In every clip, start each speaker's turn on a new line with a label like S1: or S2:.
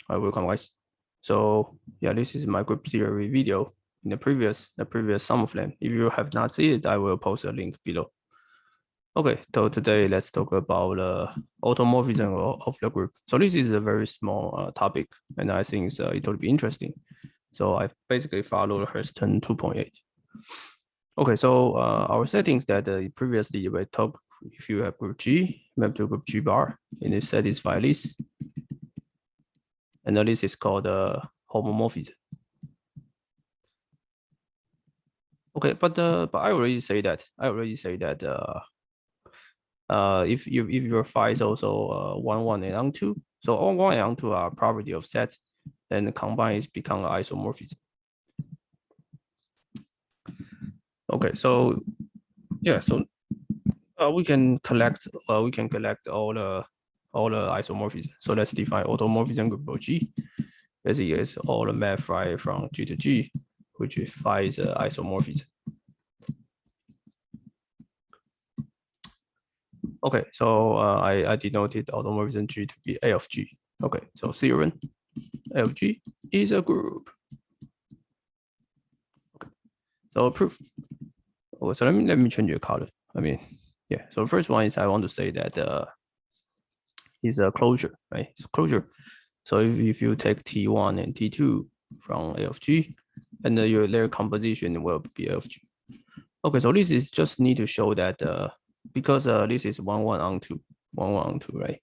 S1: Welcome guys. So yeah, this is my group theory video in the previous some of them. If you have not seen it, I will post a link below. Okay, so today let's talk about automorphism of the group. So this is a very small topic, and I think it will be interesting. So I basically follow Hurston 2.8. Okay, so our settings that previously we talked, if you have group G, map to group G bar, and it satisfy this. And this is called homomorphism. Okay, but I already say that. If your phi is also 1, 1, and onto, so all 1 and onto are property of sets, then combine is become isomorphism. Okay, so yeah, so we can collect all the isomorphism. So let's define automorphism group of G. Basically, it's all the map phi from G to G, which is phi is isomorphism. Okay, so I denoted automorphism G to be A of G. Okay, so theorem A of G is a group. Okay, so proof. Oh, so let me change the color. I mean, yeah. So the first one is I want to say that is a closure, right? It's a closure. So if you take T1 and T2 from A of G, and their composition will be A of G. Okay, so this is just need to show that because this is 1, 1 onto 1, 1 onto, right?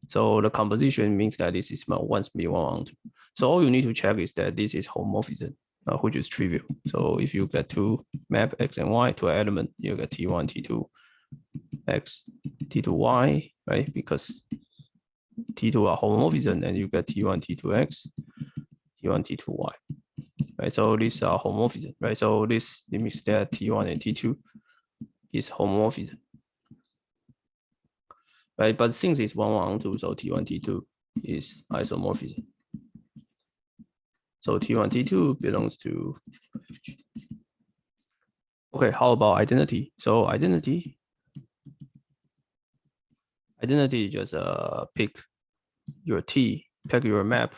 S1: So the composition means that this is 1 be 1 onto. So all you need to check is that this is homomorphism, which is trivial. So if you get to map X and Y to an element, you get T1, T2, X, T2, Y, right? Because T2 are homomorphism, and you get T1, T2, X, T1, T2, Y. Right, so these are homomorphism, right? So this means that T1 and T2 is homomorphism, right? But since it's 1, 1 onto, so T1, T2 is isomorphism. So T1, T2 belongs to FG. Okay, how about identity? So identity just pick your T, pick your map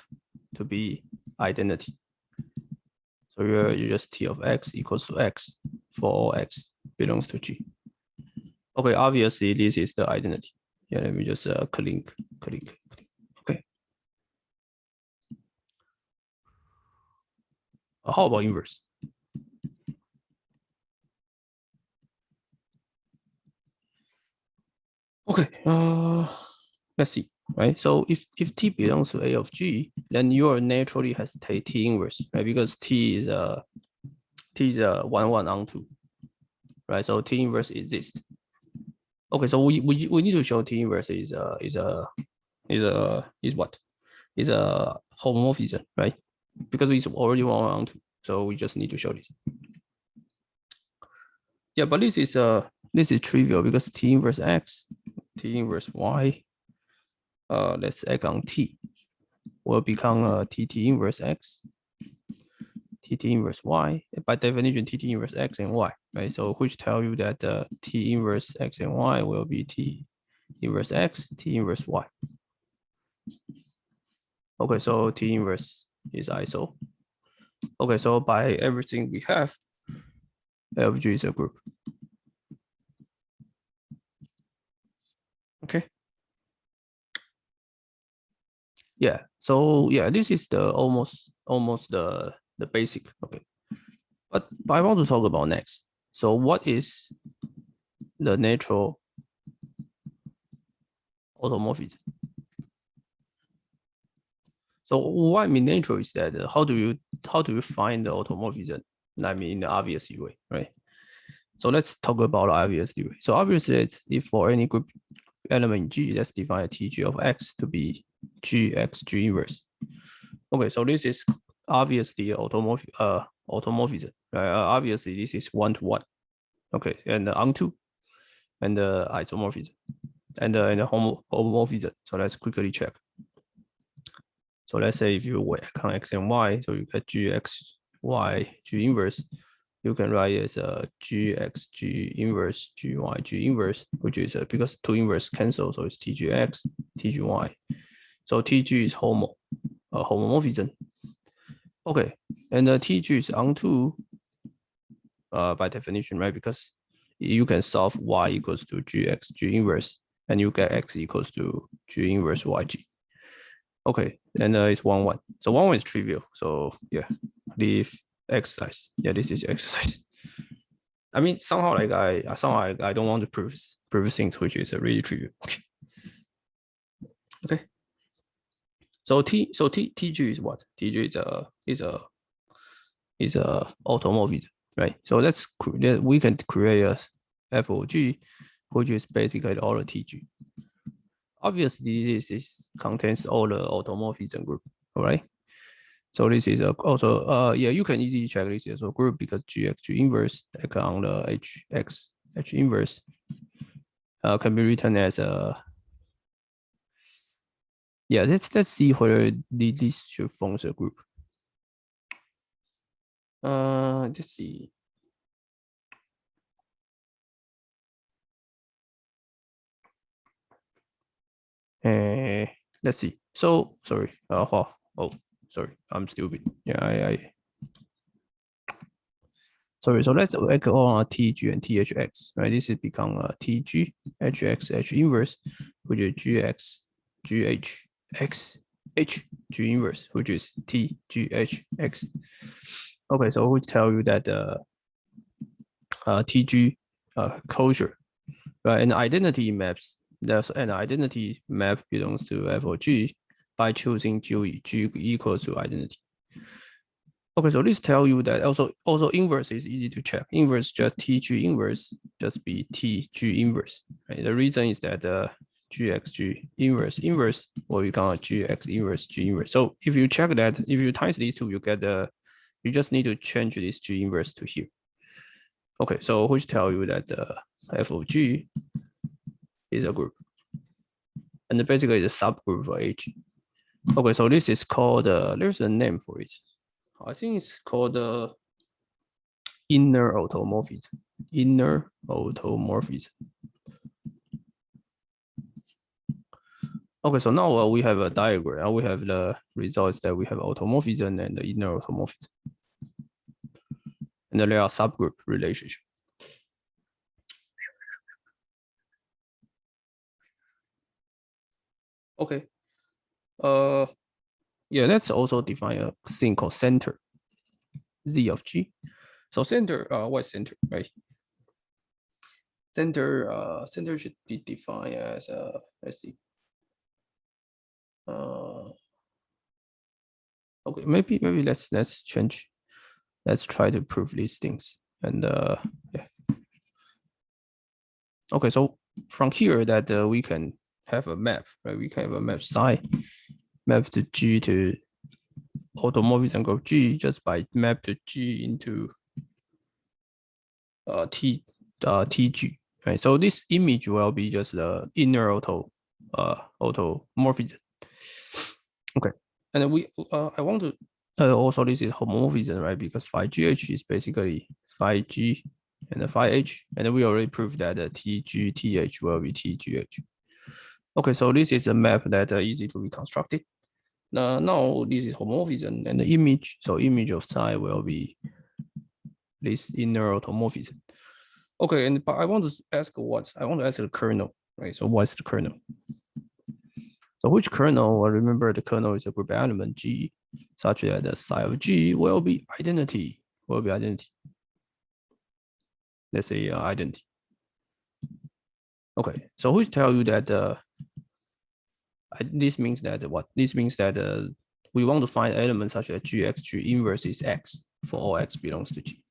S1: to be identity. So you just T of X equals to X for all X belongs to G. Okay, obviously this is the identity. Yeah, let me just click. Okay. How about inverse? Okay, let's see, right? So if T belongs to A of G, then you naturally has to take T inverse, right? Because T is a 1, 1 onto, right? So T inverse exists. Okay, so we need to show T inverse is what? Is a homomorphism, right? Because it's already 1, 1 onto, so we just need to show this. Yeah, but this is trivial because T inverse X, T inverse Y, let's act on T, will become TT inverse X, TT inverse Y. By definition, TT inverse X and Y, right? So which tell you that T inverse X and Y will be T inverse X, T inverse Y. Okay, so T inverse is iso. Okay, so by everything we have, L of G is a group. Okay. Yeah. So yeah, this is the almost the basic. Okay. But I want to talk about next. So what is the natural automorphism? So what I mean natural is that how do you find the automorphism? I mean in the obvious way, right? So let's talk about the obvious way. So obviously, it's if for any group element G, let's define a TG of X to be GX G inverse. Okay, so this is obviously automorphism. Right? Obviously, this is 1 to 1. Okay, and onto, and isomorphism, and homomorphism. So let's quickly check. So let's say if you work on X and Y, so you get GX Y G inverse. You can write as a GX G inverse GY G inverse, which is because 2 inverse cancel, so it's TGX TGY. So TG is homo. homomorphism. Okay, and TG is onto by definition, right? Because you can solve y equals to gx g inverse, and you get x equals to g inverse yg. Okay, and it's 1-1. So 1-1 is trivial. So yeah, leave exercise. Yeah, this is exercise. I mean, somehow like I don't want to prove things which is really trivial. Okay. Okay. So TG is what? TG is a automorphism, right? So we can create a FOG, which is basically all the TG. Obviously, this contains all the automorphism group, all right? So this is also yeah, you can easily check this as a group because GX G inverse like on the HX H inverse can be written as a yeah. Let's see whether this should form a group. Let's see. Let's see. So sorry. Oh, sorry. I'm stupid. Yeah, sorry. So let's work on TG and THX. Right. This is become TG HX H inverse, which is GX GH X H G inverse, which is T G H X. Okay, so we tell you that TG closure, right? And identity maps. There's an identity map belongs to f of g by choosing g equals to identity. Okay, so this tell you that also inverse is easy to check. Inverse just TG inverse just be TG inverse. Right? The reason is that GXG inverse will become a GX inverse G inverse. So if you check that, if you times these two, you get you just need to change this G inverse to here. Okay, so which tell you that f of g is a group, and basically the subgroup for H. Okay, so this is called there's a name for it. I think it's called inner automorphism. Inner automorphism. Okay, so now we have a diagram. We have the results that we have automorphism and the inner automorphism. And then there are subgroup relationship. Okay. Yeah, let's also define a thing called center. Z of G. So center, what's center, right? Center should be defined as let's see. Okay, maybe let's change. Let's try to prove these things. And yeah. Okay, so from here that we can have a map, right? We can have a map psi map to G to automorphism group G just by map to G into TG, right? So this image will be just the inner automorphism. Okay, and then we I want to also this is homomorphism, right? Because phi GH is basically phi G and the phi H, and then we already proved that the TG TH will be TGH. Okay, so this is a map that easy to be constructed. Now this is homomorphism, and the image, so image of psi will be this inner automorphism. Okay, but I want to ask the kernel, right? So what's the kernel? So which kernel? Well, remember the kernel is a group element G, such that the psi of G will be identity. Let's say identity. Okay, so which tell you that this means that what? This means that we want to find elements such as GX G inverse is X for all X belongs to G.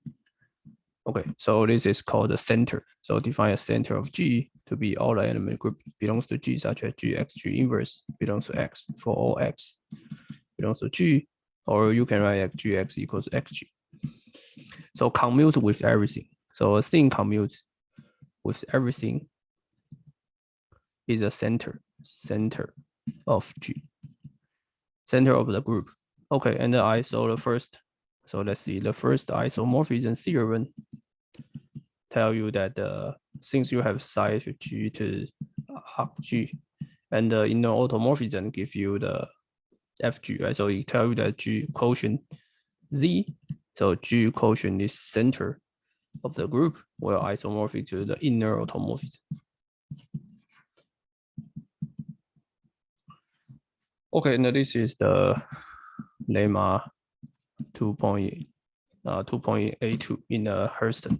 S1: Okay, so this is called the center. So define a center of G to be all the element group belongs to G, such as GX G inverse belongs to X for all X belongs to G, or you can write GX equals XG. So commute with everything. So a thing commutes with everything is a center of G, center of the group. Okay, and the first. So let's see, the first isomorphism theorem tell you that since you have psi to G to G, and in the automorphism give you the FG, right? So it tell you that G quotient Z, so G quotient is center of the group, where isomorphic to the inner automorphism. Okay, now this is the lemma 2.82 in Hurston.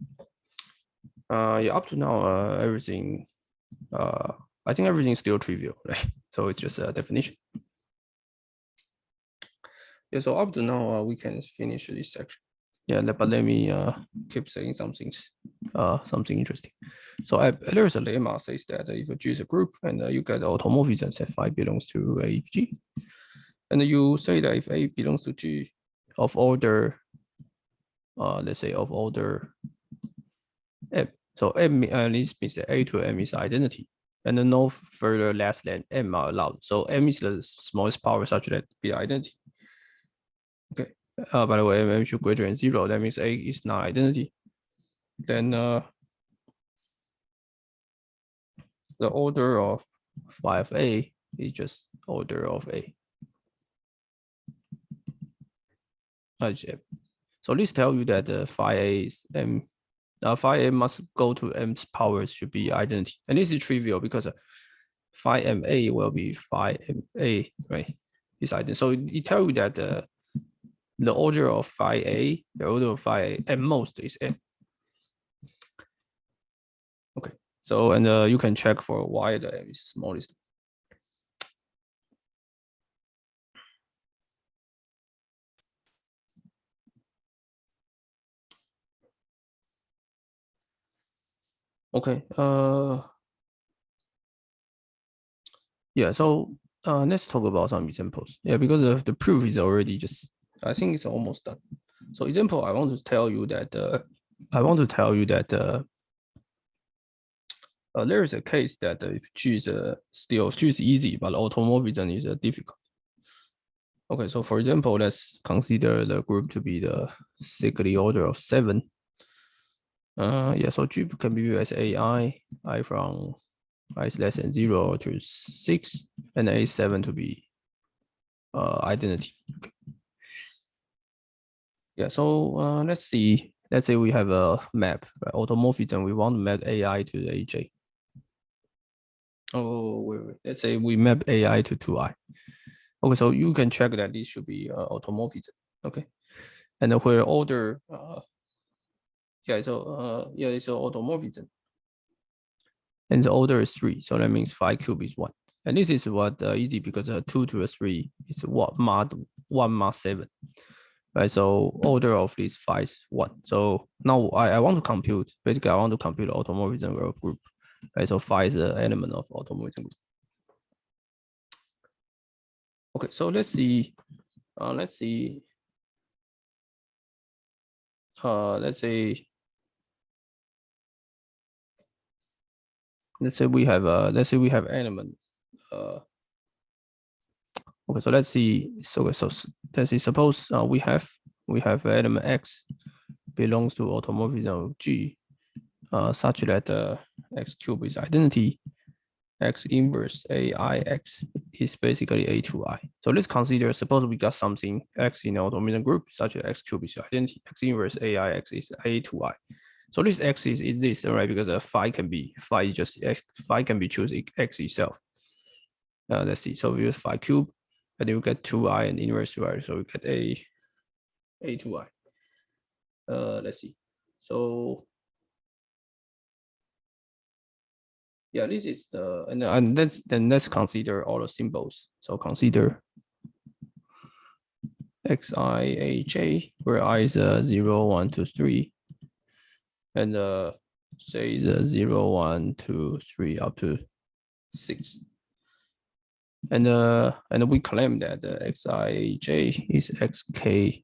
S1: Yeah, up to now, everything, I think everything's still trivial, right? So it's just a definition. Yeah, so up to now, we can finish this section. Yeah, but let me keep saying something interesting. So there's a lemma says that if G is a group and you get automorphism set phi belongs to a G, and you say that if A belongs to G of order, let's say of order M, so M this means that A to M is identity, and no further less than M are allowed. So M is the smallest power such that be identity. Okay. By the way, M should greater than 0. That means A is not identity. Then the order of phi of A is just order of A. So this tells you that phi A is M. Phi A must go to M's powers should be identity, and this is trivial because phi MA will be phi MA, right? Is identity. So it tells you that the order of phi A, the order of phi A at most is M. Okay, so and you can check for why the M is smallest. Okay, yeah, so let's talk about some examples. Yeah, because the proof is already just, I think it's almost done. So example, I want to tell you that there is a case that if G is G is easy, but automorphism is difficult. Okay, so for example, let's consider the group to be the Sigley order of 7. Yeah, so G can be viewed as AI, I from I is less than 0 to 6, and A7 to be identity. Okay. Yeah, so let's see. Let's say we have a map, right? Automorphism. We want to map AI to the AJ. Oh, wait. Let's say we map AI to 2I. Okay, so you can check that this should be automorphism. Okay, and where order, yeah, so it's automorphism, and the order is 3. So that means phi cube is 1. And this is what easy because 2 to the 3 is what mod 1 mod 7. Right, so order of this phi is 1. So now I want to compute, basically I want to compute the automorphism group. Right, so phi is an element of automorphism group. Okay, so let's see, let's say we have element. Okay, so let's see. So let's see. Suppose we have element X belongs to automorphism of G, such that X cube is identity. X inverse AIX is basically A to I. So let's consider, suppose we got something X in the automorphism group, such as X cube is identity. X inverse AIX is A to I. So this X is this, right? Because phi can be just X, phi can be choose X itself. Let's see. So we use phi cube, and then we get 2I and inverse 2I. So we get A to I. Let's see. So yeah, this is the and let's consider all the symbols. So consider XIAJ, where I is 0, 1, 2, 3, and J is 0, 1, 2, 3 up to 6. And we claim that the XIAJ is XKAL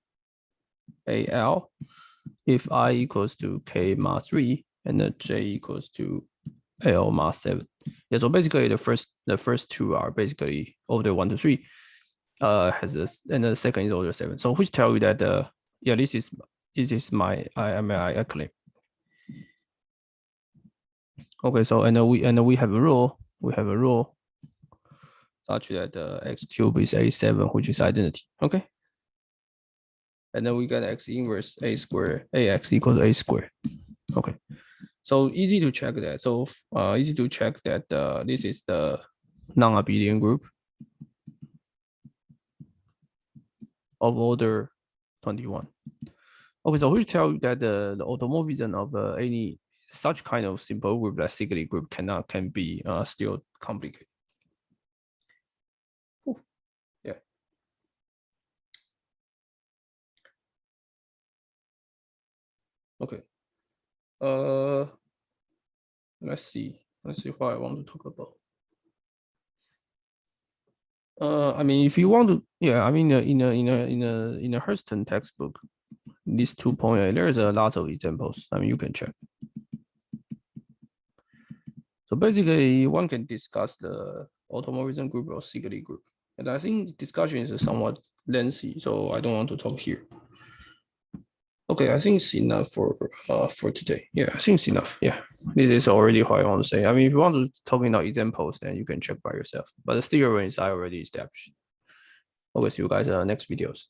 S1: if I equals to K mod 3 and the J equals to L mod 7. Yeah, so basically the first two are basically order 1 to 3. Has this, and the second is order 7. So which tell you that yeah, this is my I claim. Okay, so and we have a rule. such that x cubed is a7, which is identity. Okay. And then we get x inverse a squared, ax equals to a squared. Okay. So easy to check that. So easy to check that this is the non-abelian group of order 21. Okay, so which tell you that the automorphism of any such kind of simple group like cyclic group can be still complicated. Ooh, yeah. Okay. Let's see what I want to talk about. I mean, if you want to, yeah, I mean, in a Hurston textbook, this 2.8, there's a lot of examples. I mean, you can check. So basically, one can discuss the automorphism group or cyclic group, and I think discussion is somewhat lengthy, so I don't want to talk here. Okay, I think it's enough for today. Yeah, I think it's enough. Yeah, this is already what I want to say. I mean, if you want to talk about examples, then you can check by yourself. But the theory is I already established. Okay, see you guys next videos.